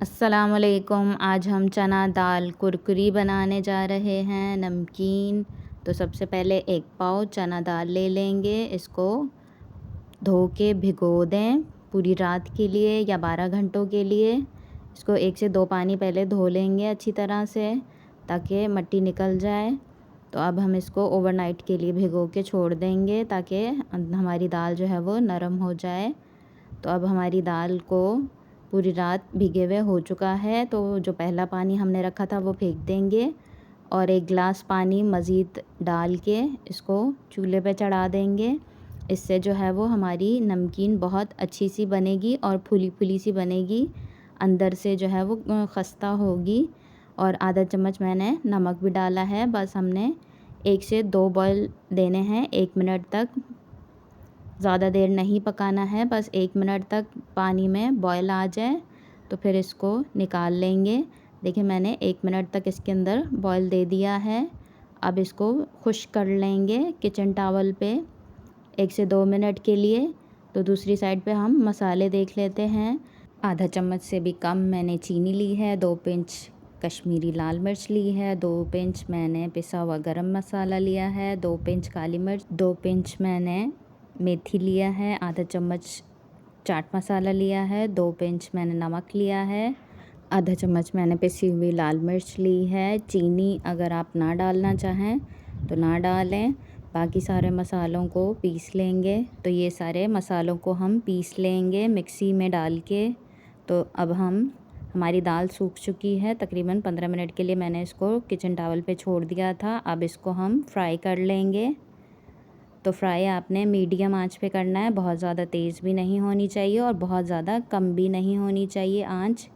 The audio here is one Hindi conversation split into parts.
अस्सलामुअलैकुम। आज हम चना दाल कुरकुरी बनाने जा रहे हैं, नमकीन। तो सबसे पहले 1 पाव चना दाल ले लेंगे। इसको धो के भिगो दें पूरी रात के लिए या 12 घंटों के लिए। इसको 1 से 2 पानी पहले धो लेंगे अच्छी तरह से ताकि मिट्टी निकल जाए। तो अब हम इसको ओवरनाइट के लिए भिगो के छोड़ देंगे ताकि हमारी दाल जो है वो नरम हो जाए। तो अब हमारी दाल को पूरी रात भिगे हुए हो चुका है, तो जो पहला पानी हमने रखा था वो फेंक देंगे और 1 गिलास पानी मज़ीद डाल के इसको चूल्हे पे चढ़ा देंगे। इससे जो है वो हमारी नमकीन बहुत अच्छी सी बनेगी और फूली फूली सी बनेगी, अंदर से जो है वो खस्ता होगी। और आधा चम्मच मैंने नमक भी डाला है। बस हमने 1 से 2 बॉयल देने हैं 1 मिनट तक। ज़्यादा देर नहीं पकाना है, बस 1 मिनट तक पानी में बॉयल आ जाए तो फिर इसको निकाल लेंगे। देखिए मैंने 1 मिनट तक इसके अंदर बॉयल दे दिया है। अब इसको खुश्क कर लेंगे किचन टॉवल पे 1 से 2 मिनट के लिए। तो दूसरी साइड पे हम मसाले देख लेते हैं। आधा चम्मच से भी कम मैंने चीनी ली है, 2 पिंच कश्मीरी लाल मिर्च ली है, 2 पिंच मैंने पिसा हुआ गरम मसाला लिया है, 2 पिंच काली मिर्च, 2 पिंच मैंने मेथी लिया है, आधा चम्मच चाट मसाला लिया है, 2 पिंच मैंने नमक लिया है, आधा चम्मच मैंने पिसी हुई लाल मिर्च ली है। चीनी अगर आप ना डालना चाहें तो ना डालें। बाकी सारे मसालों को पीस लेंगे। तो ये सारे मसालों को हम पीस लेंगे मिक्सी में डाल के। तो अब हमारी दाल सूख चुकी है। तकरीबन 15 मिनट के लिए मैंने इसको किचन टॉवल पे छोड़ दिया था। अब इसको हम फ्राई कर लेंगे। तो फ्राई आपने मीडियम आंच पे करना है, बहुत ज़्यादा तेज़ भी नहीं होनी चाहिए और बहुत ज़्यादा कम भी नहीं होनी चाहिए आंच।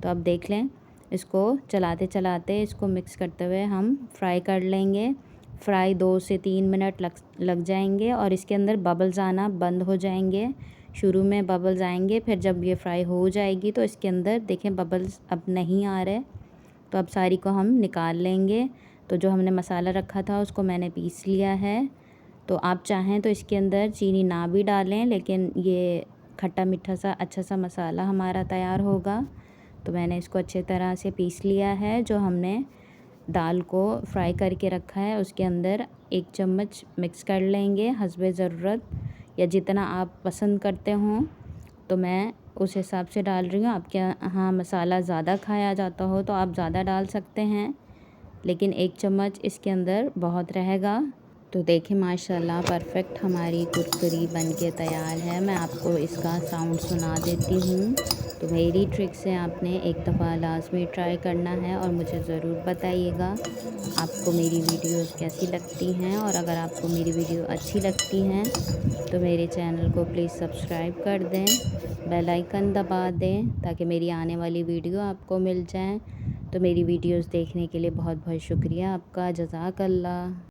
तो अब देख लें, इसको चलाते चलाते इसको मिक्स करते हुए हम फ्राई कर लेंगे। फ्राई 2 से 3 मिनट लग जाएंगे और इसके अंदर बबल्स आना बंद हो जाएंगे। शुरू में बबल्स आएंगे, फिर जब ये फ्राई हो जाएगी तो इसके अंदर देखें बबल्स अब नहीं आ रहे। तो अब सारी को हम निकाल लेंगे। तो जो हमने मसाला रखा था उसको मैंने पीस लिया है। तो आप चाहें तो इसके अंदर चीनी ना भी डालें, लेकिन ये खट्टा मीठा सा अच्छा सा मसाला हमारा तैयार होगा। तो मैंने इसको अच्छे तरह से पीस लिया है। जो हमने दाल को फ्राई करके रखा है उसके अंदर 1 चम्मच मिक्स कर लेंगे हस्बे ज़रूरत, या जितना आप पसंद करते हों। तो मैं उस हिसाब से डाल रही हूँ। आपके यहाँ मसाला ज़्यादा खाया जाता हो तो आप ज़्यादा डाल सकते हैं, लेकिन 1 चम्मच इसके अंदर बहुत रहेगा। तो देखिए माशाल्लाह परफ़ेक्ट हमारी कुरकुरी बनके तैयार है। मैं आपको इसका साउंड सुना देती हूँ। तो मेरी ट्रिक से आपने एक दफ़ा लाज़मी ट्राई करना है और मुझे ज़रूर बताइएगा आपको मेरी वीडियोस कैसी लगती हैं। और अगर आपको मेरी वीडियो अच्छी लगती हैं तो मेरे चैनल को प्लीज़ सब्सक्राइब कर दें, बेल आइकन दबा दें ताकि मेरी आने वाली वीडियो आपको मिल जाए। तो मेरी वीडियोस देखने के लिए बहुत बहुत शुक्रिया आपका। जज़ाकल्लाह।